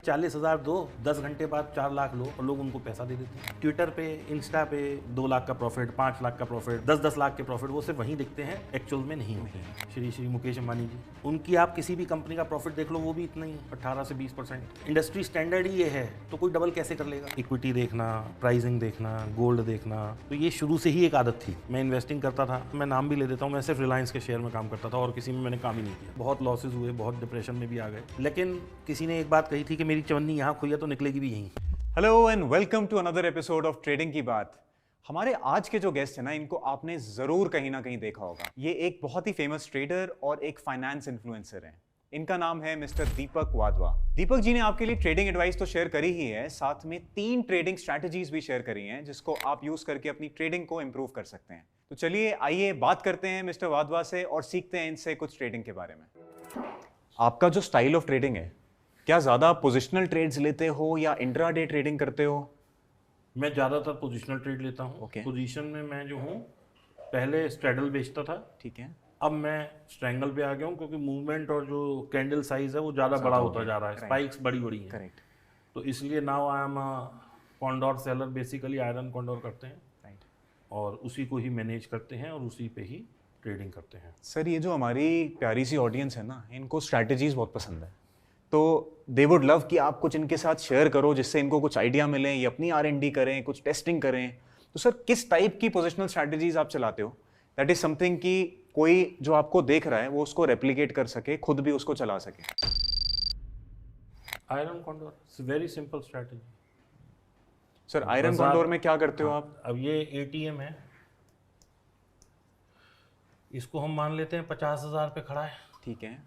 40,000 दो, 10 घंटे बाद 4 लाख लो और लोग उनको पैसा दे देते हैं। ट्विटर पे, इंस्टा पे 2 लाख का प्रॉफिट, 5 लाख का प्रॉफिट, 10-10 लाख के प्रॉफिट वो सिर्फ वहीं दिखते हैं, एक्चुअल में नहीं होते हैं। श्री मुकेश अंबानी जी, उनकी आप किसी भी कंपनी का प्रॉफिट देख लो, वो भी इतना ही 18 से 20%। इंडस्ट्री स्टैंडर्ड ही ये है, तो कोई डबल कैसे कर लेगा? इक्विटी देखना, प्राइसिंग देखना, गोल्ड देखना, तो ये शुरू से ही एक आदत थी। मैं इन्वेस्टिंग करता था, मैं नाम भी ले देता हूँ, मैं सिर्फ रिलायंस के शेयर में काम करता था और किसी में मैंने काम ही नहीं किया। बहुत लॉसेज हुए, बहुत डिप्रेशन में भी आ गए, लेकिन किसी ने एक बात कही थी कि मेरी चवन्नी यहाँ खुई है तो निकलेगी भी यहीं। Hello and welcome to another episode of trading की बात। हमारे आज के जो गेस्ट हैं ना, इनको आपने जरूर कहीं ना कहीं देखा होगा। ये एक बहुत ही फेमस ट्रेडर और एक फाइनेंस इन्फ्लुएंसर हैं। इनका नाम है मिस्टर दीपक वाधवा। दीपक जी ने आपके लिए ट्रेडिंग एडवाइस तो शेयर करी ही है, साथ में 3 ट्रेडिंग स्ट्रैटेजीज भी शेयर करी हैं जिसको आप यूज करके अपनी ट्रेडिंग को इंप्रूव कर सकते हैं। तो चलिए आइए बात करते हैं मिस्टर वाधवा से और सीखते हैं इनसे कुछ ट्रेडिंग के बारे में। आपका जो स्टाइल ऑफ ट्रेडिंग है, क्या ज्यादा पोजिशनल ट्रेड्स लेते हो या इंट्राडे ट्रेडिंग करते हो? मैं ज़्यादातर पोजिशनल ट्रेड लेता हूँ। Okay. पोजीशन में मैं जो हूँ, पहले स्ट्रेडल बेचता था, ठीक है। अब मैं स्ट्रैंगल पे आ गया हूँ क्योंकि मूवमेंट और जो कैंडल साइज है वो ज़्यादा बड़ा होता जा रहा है, स्पाइक्स बड़ी बड़ी हैं। करेक्ट। तो इसलिए now I am condor seller, basically iron condor करते हैं राइट। और उसी को ही मैनेज करते हैं और उसी पे ही ट्रेडिंग करते हैं। सर, ये जो हमारी प्यारी सी ऑडियंस है ना, इनको स्ट्रैटेजीज बहुत पसंद है, तो दे वुड लव कि आप कुछ इनके साथ शेयर करो जिससे इनको कुछ आइडिया मिले, ये अपनी R&D करें, कुछ टेस्टिंग करें। तो सर, किस टाइप की पोजिशनल स्ट्रैटेजीज आप चलाते हो? दैट इज समथिंग कि कोई जो आपको देख रहा है वो उसको रेप्लिकेट कर सके, खुद भी उसको चला सके। Iron condor it's very simple strategy. Sir, iron condor में क्या करते हो आप? अब ये ATM है, इसको हम मान लेते हैं 50,000 पे खड़ा है। ठीक है।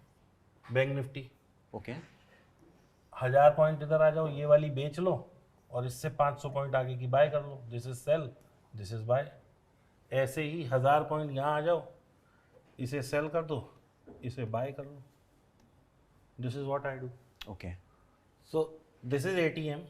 Bank Nifty, okay. 1000 पॉइंट इधर आ जाओ, ये वाली बेच लो और इससे 500 पॉइंट आगे की बाय कर लो। This is sale, this is buy. ऐसे ही 1000 पॉइंट यहाँ आ जाओ, इसे सेल कर दो, इसे बाय कर लो। This is what I do. Okay. So this is ATM,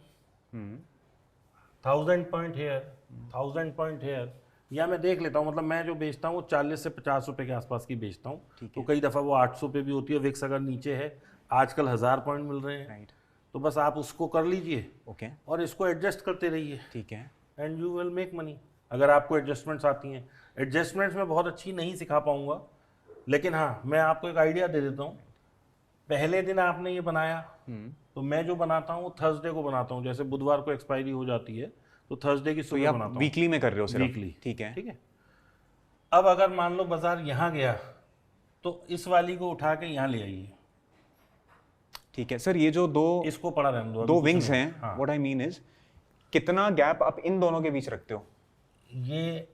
1000 point here, 1000 point here, या मैं देख लेता हूँ, मतलब मैं जो बेचता हूँ वो 40 से 50 रुपए के आसपास की बेचता हूँ। तो कई दफ़ा वो 800 पे भी होती है। विक्स अगर नीचे है, आजकल 1000 पॉइंट मिल रहे हैं, राइट। तो बस आप उसको कर लीजिए ओके। और इसको एडजस्ट करते रहिए, ठीक है। And you will make money. अगर आपको एडजस्टमेंट्स आती हैं, एडजस्टमेंट्स मैं बहुत अच्छी नहीं सिखा पाऊंगा, लेकिन हाँ मैं आपको एक आइडिया दे देता हूँ। पहले दिन आपने ये बनाया, तो मैं जो बनाता हूँ वो थर्सडे को बनाता हूँ। जैसे बुधवार को एक्सपायरी हो जाती है तो थर्सडे की सुबह बनाता हूँ। वीकली में कर रहे हो सिर्फ? वीकली। ठीक है। ठीक है। अब अगर मान लो बाजार यहाँ गया तो इस वाली को उठा के यहाँ ले आइए। ठीक है सर, ये जो इसको पड़ा रहने दो, दो विंग्स हैं, व्हाट आई मीन इज, कितना गैप आप इन दोनों के बीच रखते हो? ये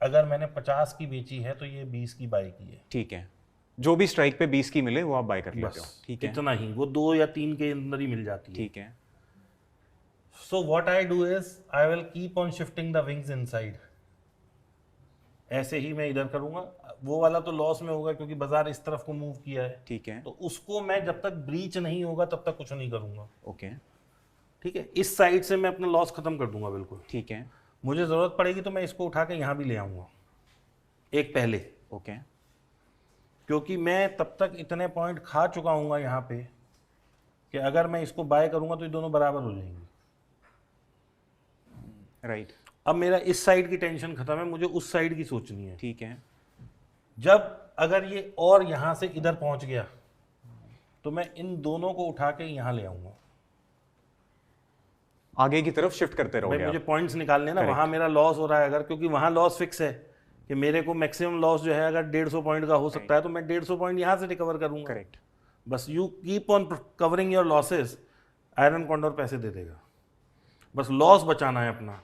अगर मैंने 50 की बेची है तो ये 20 की बाय की है। ठीक है। जो भी स्ट्राइक पे 20 की मिले वो आप बाय कर लेते हो? ठीक है। इतना ही, वो 2 या 3 के अंदर ही मिल जाती है। ठीक है। So what I do is I will keep on shifting the wings inside. ऐसे ही मैं इधर करूंगा, वो वाला तो लॉस में होगा क्योंकि बाजार इस तरफ को मूव किया है। ठीक है। तो उसको मैं जब तक ब्रीच नहीं होगा तब तक कुछ नहीं करूंगा। ओके। ठीक है। इस साइड से मैं अपना लॉस खत्म कर दूंगा बिल्कुल। ठीक है। मुझे जरूरत पड़ेगी तो मैं इसको उठा के यहाँ भी ले आऊंगा एक पहले। ओके। क्योंकि मैं तब तक इतने पॉइंट खा चुका हूँ यहाँ पे कि अगर मैं इसको बाय करूंगा तो ये दोनों बराबर हो जाएंगे। राइट। अब मेरा इस साइड की टेंशन खत्म है, मुझे उस साइड की सोचनी है। ठीक है। जब अगर ये और यहाँ से इधर पहुँच गया तो मैं इन दोनों को उठा के यहाँ ले आऊंगा, आगे की तरफ शिफ्ट करते रहोगे। मुझे पॉइंट्स निकालने ना, वहाँ मेरा लॉस हो रहा है अगर, क्योंकि वहाँ लॉस फिक्स है कि मेरे को मैक्सिमम लॉस जो है अगर 150 पॉइंट का हो सकता है तो मैं 150 पॉइंट यहाँ से रिकवर करूँगा। करेक्ट। बस you keep on covering your losses, iron condor पैसे दे देगा। बस लॉस बचाना है अपना।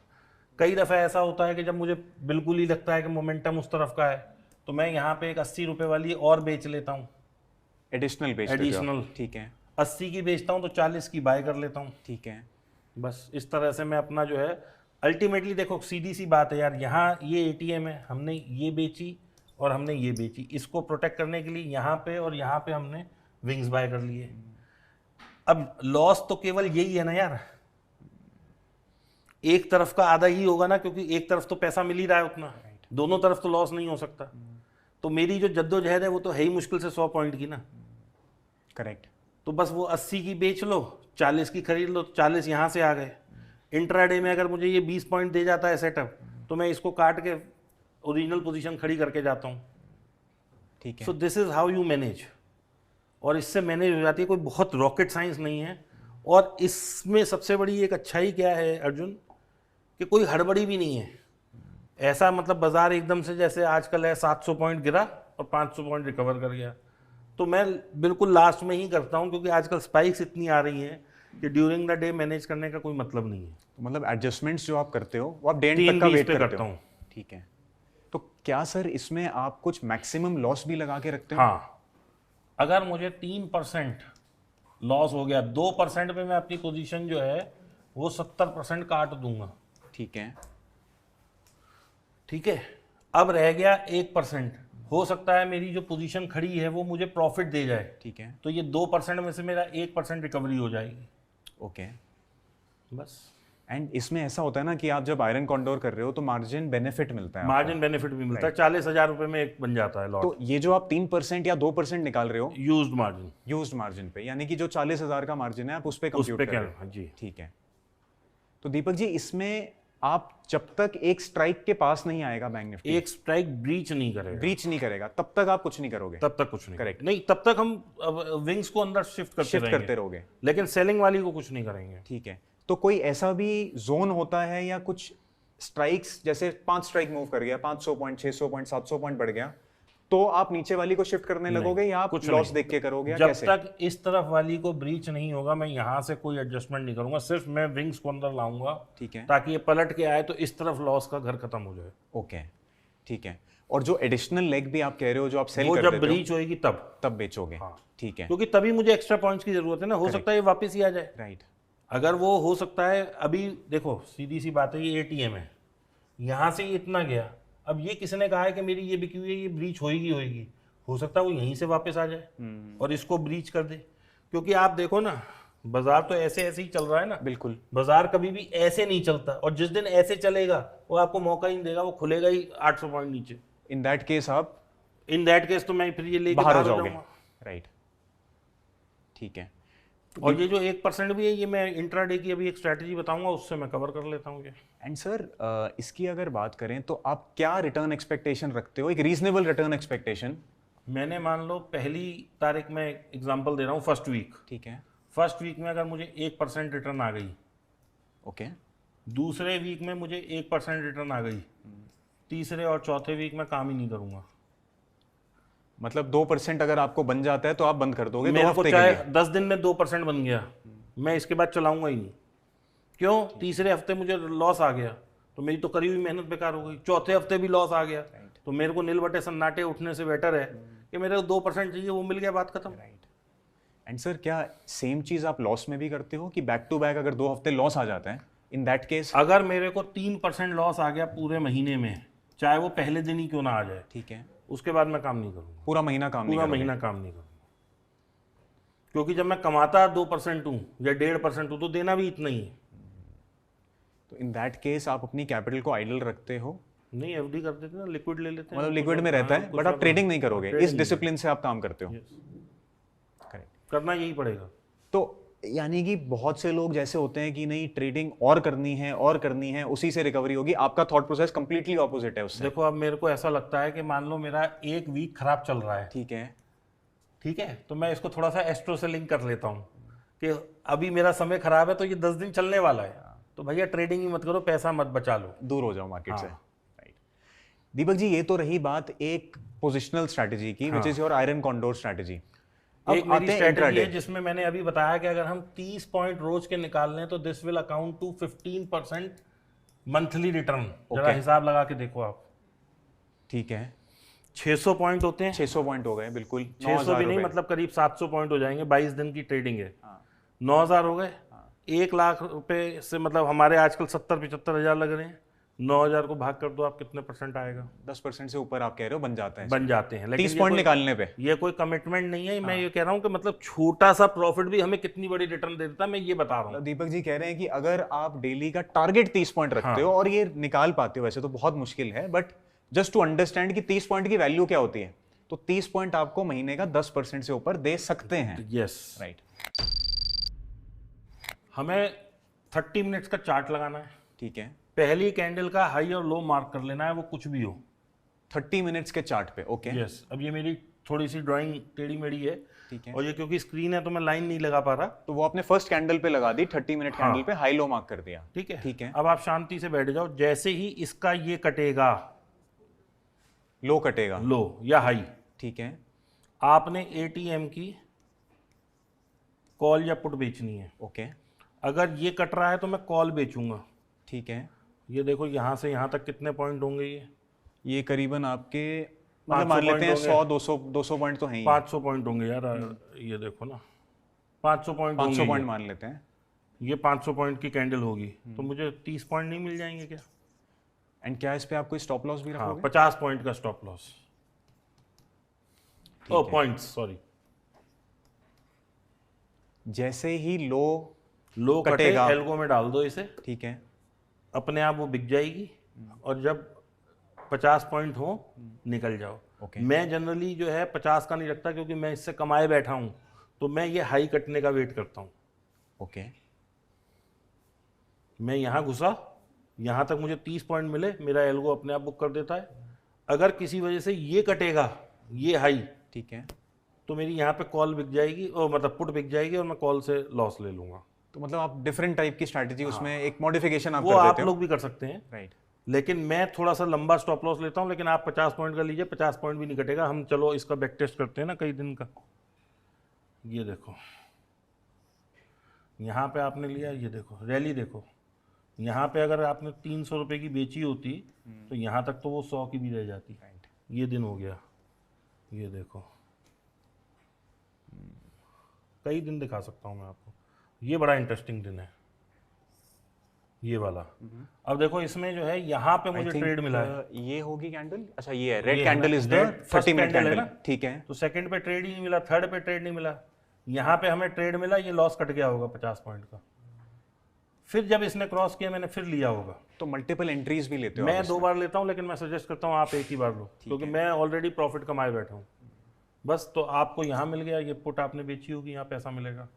कई दफ़ा ऐसा होता है कि जब मुझे बिल्कुल ही लगता है कि मोमेंटम उस तरफ का है तो मैं यहाँ पे एक 80 रुपये वाली और बेच लेता हूँ, एडिशनल बेच लेते हो? एडिशनल। ठीक है। 80 की बेचता हूँ तो 40 की बाय कर लेता हूँ। ठीक है। बस इस तरह से मैं अपना जो है, अल्टीमेटली देखो सीधी सी बात है यार, यहाँ ये ATM है, हमने ये बेची और हमने ये बेची, इसको प्रोटेक्ट करने के लिए यहाँ पे और यहाँ पे हमने विंग्स बाय कर लिए। अब लॉस तो केवल यही है ना यार, एक तरफ का आधा ही होगा ना, क्योंकि एक तरफ तो पैसा मिल ही रहा है उतना, दोनों तरफ तो लॉस नहीं हो सकता। तो मेरी जो जद्दोजहद है वो तो है ही मुश्किल से 100 पॉइंट की ना। करेक्ट। तो बस वो 80 की बेच लो, 40 की खरीद लो, 40 यहाँ से आ गए। इंट्राडे में अगर मुझे ये 20 पॉइंट दे जाता है सेटअप, तो मैं इसको काट के ओरिजिनल पोजीशन खड़ी करके जाता हूँ। ठीक है। सो this is how you manage, और इससे मैनेज हो जाती है, कोई बहुत रॉकेट साइंस नहीं है। और इसमें सबसे बड़ी एक अच्छाई क्या है अर्जुन, कि कोई हड़बड़ी भी नहीं है। ऐसा मतलब बाजार एकदम से जैसे आजकल है 700 पॉइंट गिरा और 500 पॉइंट रिकवर कर गया, तो मैं बिल्कुल लास्ट में ही करता हूँ, क्योंकि आजकल स्पाइक्स इतनी आ रही हैं कि ड्यूरिंग द डे मैनेज करने का कोई मतलब नहीं है। तो मतलब एडजस्टमेंट्स जो आप करते हो वो आप डे एंड 3 तक का 20 वेट पे करते करता हो? हूँ। ठीक है। तो क्या सर इसमें आप कुछ मैक्सिमम लॉस भी लगा के रखते हो? हाँ, अगर मुझे 3% लॉस हो गया, 2% पे मैं अपनी पोजीशन जो है वो 70% काट दूंगा। ठीक है। ठीक है, अब रह गया 1%। हो सकता है मेरी जो पोजीशन खड़ी है वो मुझे प्रॉफिट दे जाए, ठीक है। तो ये 2% में से मेरा 1% रिकवरी हो जाएगी। ओके। बस एंड इसमें ऐसा होता है ना कि आप जब आयरन कॉन्डोर कर रहे हो तो मार्जिन बेनिफिट मिलता है मार्जिन बेनिफिट भी मिलता है, 40,000 रुपये में एक बन जाता है आपको। लॉट। तो ये जो आप 3% या 2% निकाल रहे हो यूज्ड मार्जिन, यूज्ड मार्जिन पे, यानी कि जो 40,000 का मार्जिन है आप उस पे उस कंप्यूट पे कर क्या? रहे हो। हाँ जी। ठीक है। तो दीपक जी इसमें आप जब तक एक स्ट्राइक के पास नहीं आएगा बैंक निफ्टी, एक स्ट्राइक ब्रीच नहीं करेगा, ब्रीच नहीं करेगा, तब तक आप कुछ नहीं करोगे? तब तक कुछ नहीं। Correct. नहीं, तब तक हम विंग्स को अंदर शिफ्ट शिफ्ट करते रहोगे। लेकिन सेलिंग वाली को कुछ नहीं करेंगे। ठीक है। तो कोई ऐसा भी जोन होता है या कुछ स्ट्राइक्स, जैसे 5 स्ट्राइक मूव कर गया, 500 पॉइंट, 600 पॉइंट, 700 पॉइंट बढ़ गया, तो आप नीचे वाली को शिफ्ट करने लगोगे या आप कुछ लॉस नहीं। देख के करोगे या जब कैसे? तक इस तरफ वाली को ब्रीच नहीं होगा, मैं यहाँ से कोई एडजस्टमेंट नहीं करूंगा, सिर्फ मैं विंग्स को अंदर लाऊंगा, ठीक है। ताकि ये पलट के आए तो इस तरफ लॉस का घर खत्म हो जाए। ओके। ठीक है। और जो एडिशनल लेग भी आप कह रहे हो जो आप सेल वो कर जब देते हो ब्रीच होएगी तब बेचोगे? हाँ। ठीक है। क्योंकि तभी मुझे एक्स्ट्रा पॉइंट्स की जरूरत है ना, हो सकता है ये वापस ही आ जाए। राइट। अगर वो हो सकता है, अभी देखो सीधी सी बात है, ये एटीएम है, यहाँ से ये इतना गया, अब ये किसने कहा है कि मेरी ये बिकी हुई है, ये ब्रीच होएगी, हो सकता है वो यहीं से वापस आ जाए और इसको ब्रीच कर दे। क्योंकि आप देखो ना, बाजार तो ऐसे ऐसे ही चल रहा है ना। बिल्कुल। बाजार कभी भी ऐसे नहीं चलता, और जिस दिन ऐसे चलेगा वो आपको मौका ही नहीं देगा, वो खुलेगा ही 800 पॉइंट नीचे। इन दैट केस आप इन दैट केस तो मैं फिर ये लेके बाहर हो जाऊंगा। जाओगे। राइट। ठीक है। और ये जो 1% भी है, ये मैं इंट्राडे की अभी एक स्ट्रैटेजी बताऊंगा, उससे मैं कवर कर लेता हूँ ये। एंड सर इसकी अगर बात करें तो आप क्या रिटर्न एक्सपेक्टेशन रखते हो, एक रीजनेबल रिटर्न एक्सपेक्टेशन? मैंने मान लो पहली तारीख में एग्जांपल दे रहा हूँ, फर्स्ट वीक। ठीक है। फर्स्ट वीक में अगर मुझे 1% रिटर्न आ गई, ओके। दूसरे वीक में मुझे 1% रिटर्न आ गई, तीसरे और चौथे वीक में काम ही नहीं करूंगा। मतलब 2% अगर आपको बन जाता है तो आप बंद कर दोगे? मेरे 2 को हफ्ते के चाहे लिए? 10 दिन में 2% बन गया, मैं इसके बाद चलाऊंगा ही नहीं। क्यों? तीसरे हफ्ते मुझे लॉस आ गया तो मेरी तो करी हुई मेहनत बेकार हो गई, चौथे हफ्ते भी लॉस आ गया, तो मेरे को नील बटे सन्नाटे उठने से बेटर है कि मेरे को 2% चाहिए, वो मिल गया, बात खत्म। राइट। एंड सर क्या सेम चीज आप लॉस में भी करते हो कि बैक टू बैक अगर 2 हफ्ते लॉस आ जाता है, इन दैट केस? अगर मेरे को 3% लॉस आ गया पूरे महीने में, चाहे वो पहले दिन ही क्यों ना आ जाए, ठीक है। उसके बाद मैं काम नहीं करूंगा, पूरा महीना काम नहीं पूरा करोगे? महीना काम नहीं करूंगा। क्योंकि जब मैं कमाता 2% हूँ या 1.5% हूँ, तो देना भी इतना ही है। तो इन दैट केस आप अपनी कैपिटल को आइडल रखते हो? नहीं, एफडी कर देते हैं ना, लिक्विड ले लेते हैं। मतलब लिक्विड में रहता है, बट आप ट्रेडिंग नहीं करोगे, इस डिसिप्लिन से आप काम करते हो? करेक्ट। करना यही पड़ेगा। तो यानी कि बहुत से लोग जैसे होते हैं कि नहीं ट्रेडिंग और करनी है और करनी है, उसी से रिकवरी होगी, आपका थॉट प्रोसेस कंप्लीटली ऑपोजिट है उससे। देखो, अब मेरे को ऐसा लगता है कि मान लो मेरा एक वीक खराब चल रहा है, ठीक है। ठीक है, तो मैं इसको थोड़ा सा एस्ट्रो से लिंक कर लेता हूँ कि अभी मेरा समय खराब है तो ये 10 दिन चलने वाला है, तो भैया ट्रेडिंग ही मत करो, पैसा मत बचा लो, दूर हो जाओ मार्केट से। हाँ। राइट। दीपक जी ये तो रही बात एक पोजिशनल स्ट्रैटेजी की, which is your iron condor strategy. एक मेरी स्ट्रैटेजी है जिसमें मैंने अभी बताया कि अगर हम 30 पॉइंट रोज के निकाल लें तो this will account to 15% monthly return. जरा हिसाब लगा के देखो आप। ठीक है। 600 पॉइंट होते हैं, 600 पॉइंट हो गए, बिल्कुल। 600 भी नहीं, मतलब करीब 700 पॉइंट हो जाएंगे, 22 दिन की ट्रेडिंग है। 9,000 हो गए, 1 लाख रुपए से मतलब हमारे आजकल 70-75 हज़ार लग रहे हैं, 9,000 को भाग कर दो आप, कितने परसेंट आएगा? 10% से ऊपर आप कह रहे हो बन जाते हैं? बन जाते हैं। लेकिन 30 पॉइंट निकालने पे ये कोई कमिटमेंट नहीं है। मैं ये कह रहा हूँ कि मतलब छोटा सा प्रॉफिट भी हमें कितनी बड़ी रिटर्न दे देता है, मैं ये बता रहा हूँ। दीपक जी कह रहे हैं कि अगर आप डेली का टारगेट 30 पॉइंट रखते हो और ये निकाल पाते हो, वैसे तो बहुत मुश्किल है, बट जस्ट टू अंडरस्टैंड कि 30 पॉइंट की वैल्यू क्या होती है, तो 30 पॉइंट आपको महीने का 10% से ऊपर दे सकते हैं। Yes, right. हमें 30 मिनट्स का चार्ट लगाना है। ठीक है, पहली कैंडल का हाई और लो मार्क कर लेना है, वो कुछ भी हो। 30 मिनट्स के चार्ट पे। ओके, यस, अब ये मेरी थोड़ी सी ड्राइंग टेढ़ी मेढ़ी है, ठीक है। और ये क्योंकि स्क्रीन है तो मैं लाइन नहीं लगा पा रहा। तो वो आपने फर्स्ट कैंडल पे लगा दी, 30 मिनट हाँ। कैंडल पे हाई लो मार्क कर दिया। ठीक है, ठीक है। अब आप शांति से बैठ जाओ। जैसे ही इसका ये कटेगा, लो कटेगा। लो या हाई, ठीक है, आपने एटीएम की कॉल या पुट बेचनी है। ओके, अगर ये कट रहा है तो मैं कॉल बेचूंगा। ठीक है। ये देखो यहाँ से यहाँ तक कितने पॉइंट होंगे? ये करीबन आपके 500 मतलब मान लेते हैं पॉइंट 100-200 पॉइंट तो हैं ही। 500 पॉइंट होंगे यार। ये देखो ना, 500 पॉइंट 500 होंगे। पॉइंट मान लेते हैं। ये 500 पॉइंट की कैंडल होगी, तो मुझे 30 पॉइंट नहीं मिल जाएंगे क्या? एंड क्या इस पे आप कोई स्टॉप लॉस भी हाँ, रखोगे? 50 पॉइंट का स्टॉप लॉस। ओ पॉइंट्स, सॉरी। जैसे ही लो कटे, कटेगा। एल्गो में डाल दो इसे, ठीक है, अपने आप वो बिक जाएगी, और जब 50 पॉइंट हो निकल जाओ। ओके। मैं जनरली जो है 50 का नहीं रखता, क्योंकि मैं इससे कमाए बैठा हूं, तो मैं ये हाई कटने का वेट करता हूं। ओके, मैं यहाँ घुसा, यहाँ तक मुझे 30 पॉइंट मिले, मेरा एल्गो अपने आप बुक कर देता है। अगर किसी वजह से ये कटेगा, ये हाई, ठीक है। तो मेरी यहाँ पे कॉल बिक जाएगी, और मतलब पुट बिक जाएगी, और मैं कॉल से लॉस ले लूंगा। तो मतलब आप डिफरेंट टाइप की स्ट्रैटेजी उसमें एक मॉडिफिकेशन आप वो कर आप देते हो। लोग भी कर सकते हैं, राइट। लेकिन मैं थोड़ा सा लंबा स्टॉप लॉस लेता हूँ। लेकिन आप 50 पॉइंट का लीजिए, 50 पॉइंट भी नहीं कटेगा। हम चलो इसका बैक टेस्ट करते हैं ना कई दिन का। ये देखो, यहाँ पे आपने लिया, ये देखो रैली देखो। यहाँ पे अगर आपने 300 रुपये की बेची होती, तो यहाँ तक तो वो 100 की भी रह जाती। राइट। ये दिन हो गया, ये देखो। कई दिन दिखा सकता हूँ मैं आपको। ये बड़ा इंटरेस्टिंग दिन है, ये वाला। अब देखो इसमें जो है, यहाँ पे मुझे ट्रेड मिला है। ये होगी कैंडल, अच्छा ये है रेड ये candle is the red first 30 minute candle है कैंडल। ना? ठीक है, तो सेकंड पे ट्रेड ही नहीं मिला, थर्ड पे ट्रेड नहीं मिला, यहाँ पे हमें ट्रेड मिला, ये लॉस कट गया होगा 50 पॉइंट का। फिर जब इसने क्रॉस किया, मैंने फिर लिया होगा। तो मल्टीपल एंट्रीज भी लेते हो मैं आप 2 बार लेता हूँ, लेकिन मैं सजेस्ट करता हूँ आप एक ही बार लो, क्योंकि मैं ऑलरेडी प्रॉफिट कमाए बैठा हूँ। बस, तो आपको यहाँ मिल गया, ये पुट आपने बेची होगी, यहाँ पैसा मिलेगा।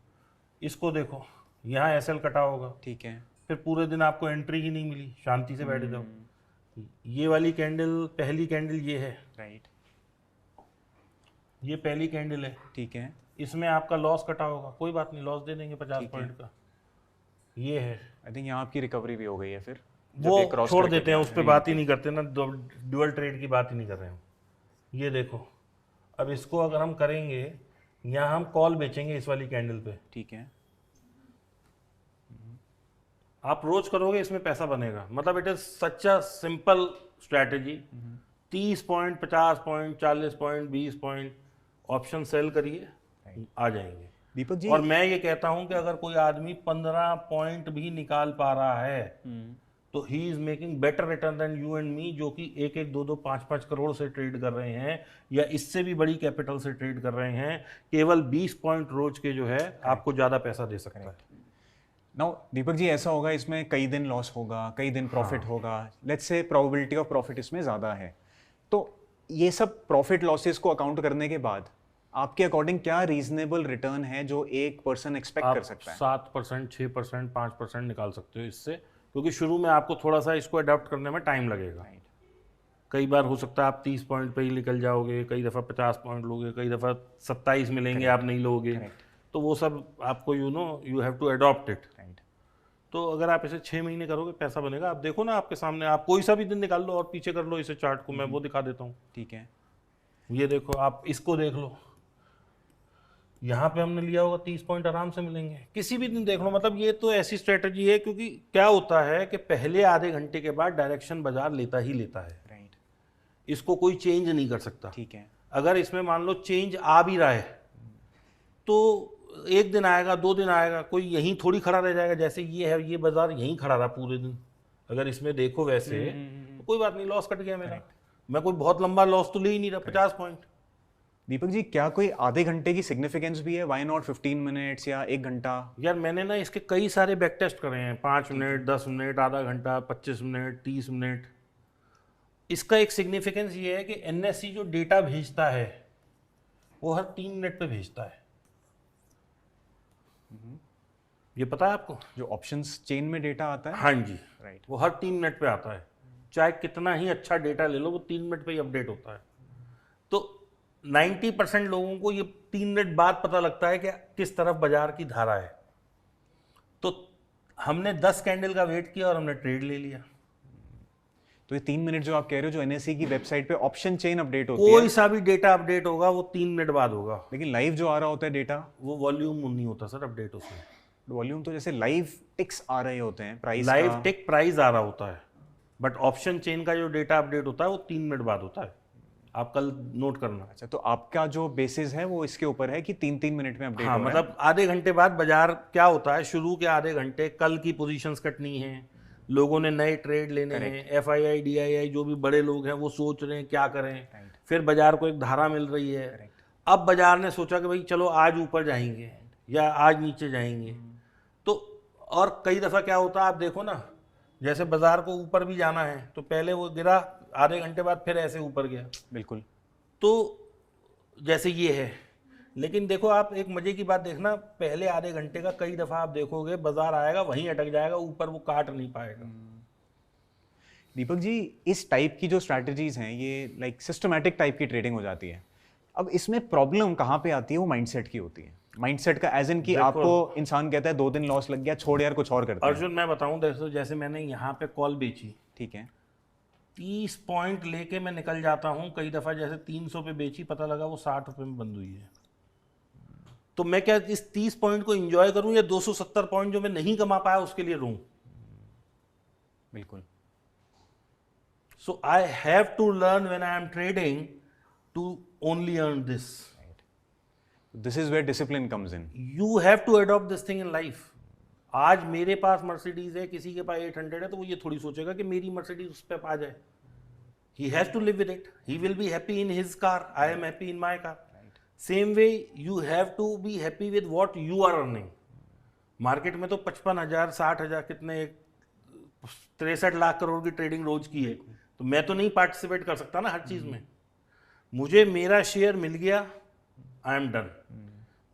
इसको देखो, यहाँ एसएल कटा होगा, ठीक है, फिर पूरे दिन आपको एंट्री ही नहीं मिली, शांति से बैठ जाओ। ये वाली कैंडल, पहली कैंडल ये है, राइट, ये पहली कैंडल है, ठीक है, इसमें आपका लॉस कटा होगा, कोई बात नहीं, लॉस दे देंगे 50 पॉइंट का। ये है, आई थिंक यहाँ आपकी रिकवरी भी हो गई है फिर। वो छोड़ देते हैं, उस पर बात ही नहीं करते ना, डुअल ट्रेड की बात ही नहीं कर रहे हैं। ये देखो, अब इसको अगर हम करेंगे, यहाँ हम कॉल बेचेंगे इस वाली कैंडल पे। ठीक है, आप रोज करोगे, इसमें पैसा बनेगा। मतलब it is such a simple strategy. 30 point, 50 point, 40 point, 20 point option sell करिए, आ जाएंगे। दीपक जी, और मैं ये कहता हूं कि अगर कोई आदमी 15 पॉइंट भी निकाल पा रहा है, तो he is making better return than you and me, जो कि 1-1, 2-2, 5-5 करोड़ से ट्रेड कर रहे हैं, या इससे भी बड़ी कैपिटल से ट्रेड कर रहे हैं। केवल 20 पॉइंट रोज के जो है आपको ज़्यादा पैसा दे सकता है। नाउ दीपक जी, ऐसा होगा इसमें कई दिन लॉस होगा, कई दिन प्रॉफिट होगा, let's say probability of profit इसमें ज़्यादा है। तो ये सब प्रॉफिट लॉसेस को अकाउंट करने के बाद आपके अकॉर्डिंग क्या रीजनेबल रिटर्न है जो एक पर्सन एक्सपेक्ट कर सकता है? 7%, 6%, 5% निकाल सकते हो इससे, क्योंकि शुरू में आपको थोड़ा सा इसको अडॉप्ट करने में टाइम लगेगा। कई बार हो सकता है आप 30 पॉइंट पे ही निकल जाओगे, कई दफ़ा 50 पॉइंट लोगे, कई दफ़ा 27 मिलेंगे, आप नहीं लोगे। तो वो सब आपको you have to adopt it. तो अगर आप इसे 6 महीने करोगे, पैसा बनेगा। आप देखो ना आपके सामने, आप कोई सा भी दिन निकाल लो और पीछे कर लो इसे चार्ट को, मैं वो दिखा देता हूँ। ठीक है, ये देखो, आप इसको देख लो, यहाँ पे हमने लिया होगा, 30 पॉइंट आराम से मिलेंगे। किसी भी दिन देख लो। मतलब ये तो ऐसी स्ट्रेटजी है, क्योंकि क्या होता है कि पहले आधे घंटे के बाद डायरेक्शन बाजार लेता ही लेता है। राइट, इसको कोई चेंज नहीं कर सकता। ठीक है, अगर इसमें मान लो चेंज आ भी रहा है, तो 1 दिन आएगा, 2 दिन आएगा, कोई यहीं थोड़ी खड़ा रह जाएगा। जैसे ये है, ये बाजार यहीं खड़ा रहा पूरे दिन। अगर इसमें देखो वैसे, तो कोई बात नहीं, लॉस कट गया मेरा। मैं कोई बहुत लंबा लॉस तो ले ही नहीं रहा, 50 पॉइंट। दीपक जी, क्या कोई आधे घंटे की सिग्निफिकेंस भी है? व्हाई नॉट 15 मिनट्स या 1 घंटा? यार मैंने ना इसके कई सारे बैक टेस्ट करे हैं, 5 मिनट, 10 मिनट, आधा घंटा, 25 मिनट, 30 मिनट। इसका एक सिग्निफिकेंस ये है कि एनएससी जो डेटा भेजता है, वो हर 3 मिनट पे भेजता है। ये पता है आपको? जो ऑप्शंस चेन में डेटा आता है, हाँ जी, राइट, वो हर 3 मिनट पे आता है। चाहे कितना ही अच्छा डेटा ले लो, वो 3 मिनट पे ही अपडेट होता है। तो 90% लोगों को ये 3 मिनट बाद पता लगता है कि किस तरफ बाजार की धारा है। तो हमने 10 कैंडल का वेट किया और हमने ट्रेड ले लिया। तो ये 3 मिनट जो आप कह रहे हो, जो एनएसई की वेबसाइट पे ऑप्शन चेन अपडेट होती कोई है, सा भी डेटा अपडेट होगा वो 3 मिनट बाद होगा। लेकिन लाइव जो आ रहा होता है डेटा, वो वॉल्यूम नहीं होता सर अपडेट उसमें। वॉल्यूम तो जैसे लाइव टिक्स आ रहे होते हैं प्राइस लाइव का। टिक प्राइस आ रहा होता है, बट ऑप्शन चेन का जो डेटा अपडेट होता है वो 3 मिनट बाद होता है। आप कल नोट करना। अच्छा, तो आपका जो बेसिस है वो इसके ऊपर है कि 3-3 मिनट में अपडेट हाँ, हो रहा है। मतलब आधे घंटे बाद बाजार क्या होता है, शुरू के आधे घंटे कल की पोजीशंस कटनी है, लोगों ने नए ट्रेड लेने हैं, एफआईआई डीआईआई जो भी बड़े लोग हैं वो सोच रहे हैं क्या करें। फिर बाजार को एक धारा मिल रही है। अब बाजार ने सोचा कि भाई चलो आज ऊपर जाएंगे या आज नीचे जाएंगे। तो और कई दफ़ा क्या होता है, आप देखो ना, जैसे बाजार को ऊपर भी जाना है तो पहले वो गिरा, आधे घंटे बाद फिर ऐसे ऊपर गया। बिल्कुल। तो जैसे ये है, लेकिन देखो आप एक मजे की बात देखना, पहले आधे घंटे का कई दफा आप देखोगे बाजार आएगा वहीं अटक जाएगा, ऊपर वो काट नहीं पाएगा। दीपक जी, इस टाइप की जो स्ट्रैटेजीज हैं ये लाइक सिस्टमैटिक टाइप की ट्रेडिंग हो जाती है। अब इसमें प्रॉब्लम कहाँ पे आती है? वो माइंडसेट की होती है। माइंडसेट का एज इन कि आपको इंसान कहता है 2 दिन लॉस लग गया, छोड़ यार कुछ और करते हैं। अर्जुन मैं बताऊं, देखो जैसे मैंने यहाँ पे कॉल बेची, ठीक है, 30 पॉइंट लेके मैं निकल जाता हूँ। कई दफा जैसे 300 पे बेची, पता लगा वो 60 रुपये में बंद हुई है। तो मैं क्या इस 30 पॉइंट को एंजॉय करूं या 270 पॉइंट जो मैं नहीं कमा पाया उसके लिए रहूं? बिल्कुल। So I have to learn when I am trading to only earn this. This is where discipline comes in. You have to adopt this thing in life. आज मेरे पास मर्सिडीज है, किसी के पास 800 है, तो वो ये थोड़ी सोचेगा कि मेरी मर्सिडीज उस पर आ जाए। He has to live with it. He will be happy in his car, I am happy in my car. Same way you have to be happy with what you are earning. Market में तो 55,000 60,000 कितने 63 लाख करोड़ की trading रोज की है, तो मैं तो नहीं पार्टिसिपेट कर सकता ना हर चीज में। मुझे मेरा शेयर मिल गया, आई एम डन।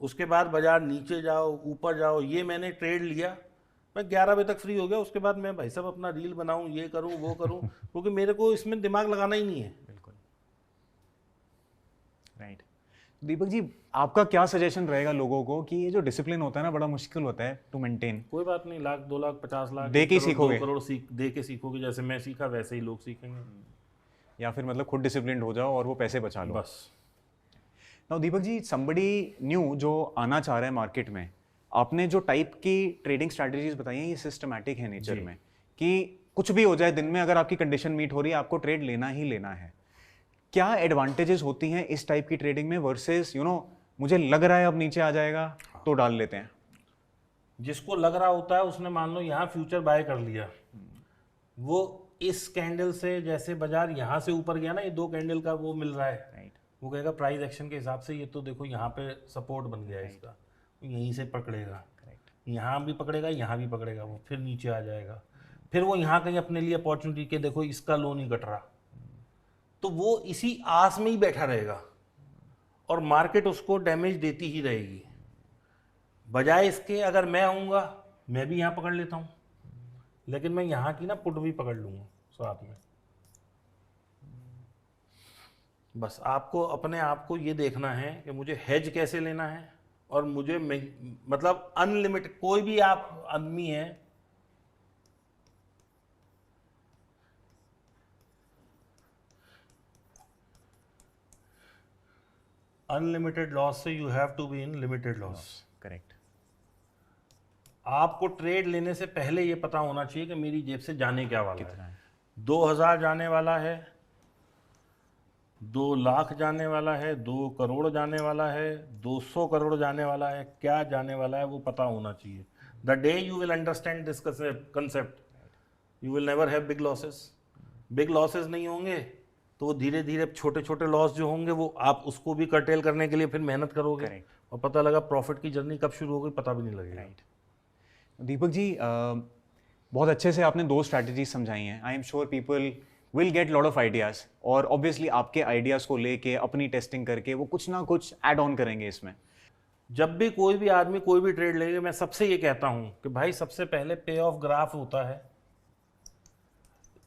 उसके बाद बाजार नीचे जाओ ऊपर जाओ, ये मैंने ट्रेड लिया, मैं 11 बजे तक फ्री हो गया। उसके बाद मैं भाई साहब अपना रील बनाऊं, ये करूं वो करूं, क्योंकि मेरे को इसमें दिमाग लगाना ही नहीं है। बिल्कुल, राइट। दीपक जी, आपका क्या सजेशन रहेगा लोगों को कि ये जो डिसिप्लिन होता है ना, बड़ा मुश्किल होता है टू मेंटेन? कोई बात नहीं, लाख 2 लाख 50 लाख दे के सीखोगे, 2 करोड़ दे के सीखोगे। जैसे मैं सीखा वैसे ही लोग सीखेंगे। या फिर मतलब खुद डिसिप्लिन हो जाओ और वो पैसे बचा लो बस। Now Deepak ji, somebody new जो आना चाह रहा है मार्केट में, आपने जो टाइप की ट्रेडिंग स्ट्रैटेजीज बताई हैं ये सिस्टमैटिक है नेचर में, कि कुछ भी हो जाए दिन में, अगर आपकी कंडीशन मीट हो रही है आपको ट्रेड लेना ही लेना है। क्या एडवांटेजेस होती हैं इस टाइप की ट्रेडिंग में वर्सेस मुझे लग रहा है अब नीचे आ जाएगा तो डाल लेते हैं? जिसको लग रहा होता है उसने मान लो यहाँ फ्यूचर बाय कर लिया, वो इस कैंडल से, जैसे बाजार यहाँ से ऊपर गया ना, ये 2 कैंडल का वो मिल रहा है, राइट, वो कहेगा प्राइस एक्शन के हिसाब से ये तो देखो यहाँ पे सपोर्ट बन गया है इसका, यहीं से पकड़ेगा, यहाँ भी पकड़ेगा, यहाँ भी पकड़ेगा, वो फिर नीचे आ जाएगा। फिर वो यहाँ कहीं अपने लिए अपॉर्चुनिटी के देखो इसका लोन ही कट रहा, तो वो इसी आस में ही बैठा रहेगा और मार्केट उसको डैमेज देती ही रहेगी। बजाय इसके अगर मैं आऊँगा, मैं भी यहाँ पकड़ लेता हूँ, लेकिन मैं यहाँ की ना पुट भी पकड़ लूँगा साथ में। बस आपको अपने आप को ये देखना है कि मुझे हेज कैसे लेना है, और मुझे मतलब अनलिमिटेड, कोई भी आप आदमी है, अनलिमिटेड लॉस से you have to be in limited loss. Correct. आपको ट्रेड लेने से पहले ये पता होना चाहिए कि मेरी जेब से जाने क्या वाला कितना है? 2000 जाने वाला है, 2 लाख जाने वाला है, 2 करोड़ जाने वाला है, 200 करोड़ जाने वाला है, क्या जाने वाला है वो पता होना चाहिए। The day you will understand this concept, you will never have big losses. Big losses नहीं होंगे तो धीरे धीरे छोटे छोटे लॉस जो होंगे वो आप उसको भी कर्टेल करने के लिए फिर मेहनत करोगे। Correct. और पता लगा प्रॉफिट की जर्नी कब शुरू हो गई पता भी नहीं लगेगा। राइट। दीपक जी, बहुत अच्छे से आपने 2 स्ट्रैटेजीज समझाई हैं। I am sure people will get lot of ideas, और ऑब्वियसली आपके आइडियाज़ को लेके अपनी टेस्टिंग करके वो कुछ ना कुछ ऐड ऑन करेंगे इसमें। जब भी कोई भी आदमी कोई भी ट्रेड लेगा, मैं सबसे ये कहता हूं कि भाई सबसे पहले पे ऑफ ग्राफ होता है,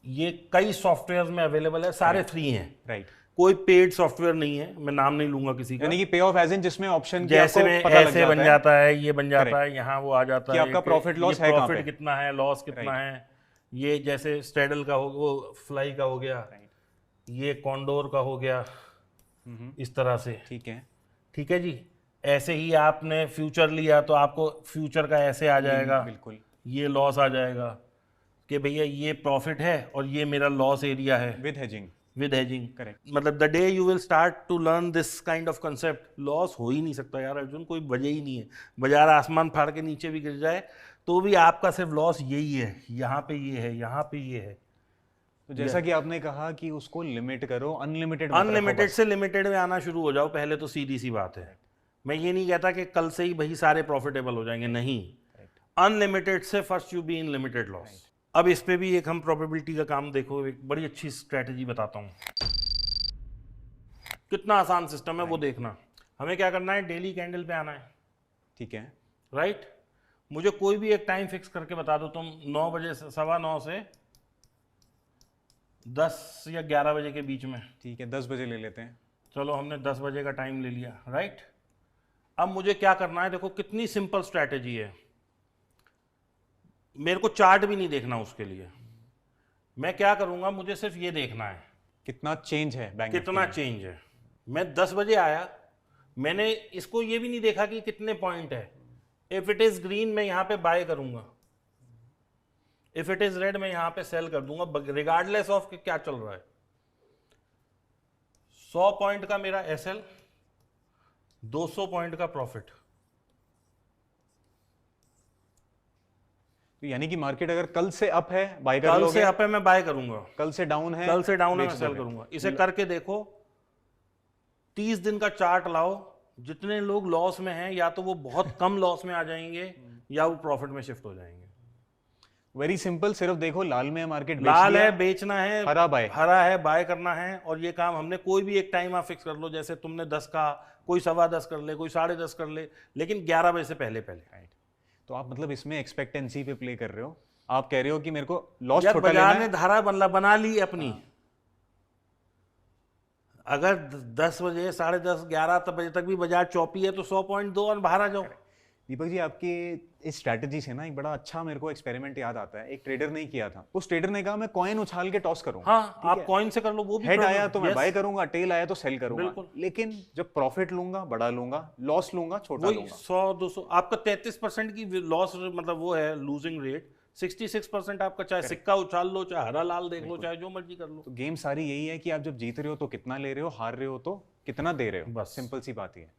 ये कई सॉफ्टवेयर में अवेलेबल है, सारे फ्री हैं, राइट, कोई पेड सॉफ्टवेयर नहीं है, मैं नाम नहीं लूंगा किसी का। यानी कि पे ऑफ एज इन जिसमें ऑप्शन जैसे में ऐसे बन जाता है, ये बन जाता है, यहाँ वो आ जाता कि है आपका प्रॉफिट लॉस है कहाँ पे, प्रॉफिट कितना है, लॉस कितना है। ये जैसे स्ट्रेडल का हो, वो फ्लाई का हो गया, ये कॉन्डोर का हो गया, इस तरह से। ठीक है, ठीक है जी। ऐसे ही आपने फ्यूचर लिया तो आपको फ्यूचर का ऐसे आ जाएगा, बिल्कुल, ये लॉस आ जाएगा कि भैया ये प्रॉफिट है और ये मेरा लॉस एरिया है with hedging. With hedging. Correct, मतलब the day you will start to learn this kind of concept, loss हो ही नहीं सकता यार अर्जुन, कोई वजह ही नहीं है। बाजार आसमान फाड़ के नीचे भी गिर जाए तो भी आपका सिर्फ लॉस यही है, यहाँ पे ये है, यहाँ पे ये है। तो जैसा कि आपने कहा कि उसको लिमिट करो, अनलिमिटेड अनलिमिटेड से लिमिटेड में आना शुरू हो जाओ पहले, तो सीधी सी बात है। मैं ये नहीं कहता कि कल से ही भाई सारे प्रॉफिटेबल हो जाएंगे, नहीं। अनलिमिटेड से first you B in limited loss. अब इस पे भी एक हम प्रोबेबिलिटी का काम देखो, एक बड़ी अच्छी स्ट्रेटजी बताता हूँ, कितना आसान सिस्टम है वो देखना। हमें क्या करना है, डेली कैंडल पे आना है, ठीक है, राइट। मुझे कोई भी एक टाइम फिक्स करके बता दो, तुम 9 बजे से 9:15 से 10 या 11 बजे के बीच में। ठीक है, 10 बजे ले लेते हैं। चलो हमने 10 बजे का टाइम ले लिया, राइट। अब मुझे क्या करना है, देखो कितनी सिंपल स्ट्रैटेजी है। मेरे को चार्ट भी नहीं देखना उसके लिए, मैं क्या करूंगा, मुझे सिर्फ ये देखना है कितना चेंज है बैंक कितना चेंज है। मैं 10 बजे आया, मैंने इसको ये भी नहीं देखा कि कितने पॉइंट है। इफ इट इज ग्रीन मैं यहाँ पे बाय करूंगा, इफ इट इज रेड मैं यहाँ पे सेल कर दूंगा, रिगार्डलेस ऑफ क्या चल रहा है। 100 पॉइंट का मेरा एसएल, 200 पॉइंट का प्रॉफिट। तो यानी कि मार्केट अगर कल से अप है बाय कर कल लोगे, से अप है मैं बाय करूंगा, कल से डाउन है, कल से डाउन है बेच मैं सेल दोगे। करूंगा। इसे करके देखो, 30 दिन का चार्ट लाओ, जितने लोग लॉस में हैं या तो वो बहुत कम लॉस में आ जाएंगे या वो प्रॉफिट में शिफ्ट हो जाएंगे। वेरी सिंपल, सिर्फ देखो लाल में मार्केट, लाल है बेचना है, हरा बाय, हरा है बाय करना है। और ये काम हमने कोई भी एक टाइम आप फिक्स कर लो, जैसे तुमने 10 का, कोई 10:15 कर ले, कोई 10:30 कर ले, लेकिन 11 बजे से पहले पहले। तो आप मतलब इसमें एक्सपेक्टेंसी पे प्ले कर रहे हो, आप कह रहे हो कि मेरे को लॉस यार छोटा लेना बाजार है। ने धारा बना ली अपनी। अगर 10 बजे 10:30 11 बजे तक भी बाजार चौपी है तो 100 पॉइंट दो और बाहर आ जाओ। दीपक जी, आपके इस स्ट्रैटेजी से ना एक बड़ा अच्छा मेरे को एक्सपेरिमेंट याद आता है। एक ट्रेडर ने किया था, उस ट्रेडर ने कहा मैं कॉइन उछाल के टॉस करूंगा। हाँ, आप कॉइन से कर लो, वो भी हेड आया तो मैं yes, बाय करूंगा, टेल आया तो सेल करूंगा। बिल्कुल। लेकिन जब प्रॉफिट लूंगा बड़ा लूंगा, लॉस लूंगा छोटा वही लूंगा। 100-200 आपका 33% की लॉस, मतलब वो है लूजिंग रेट। 66% आपका, चाहे सिक्का उछाल लो, चाहे हरा लाल देख लो, चाहे जो मर्जी कर लो। तो गेम सारी यही है कि आप जब जीत रहे हो तो कितना ले रहे हो, हार रहे हो तो कितना दे रहे हो, बस। सिंपल सी बात ही है।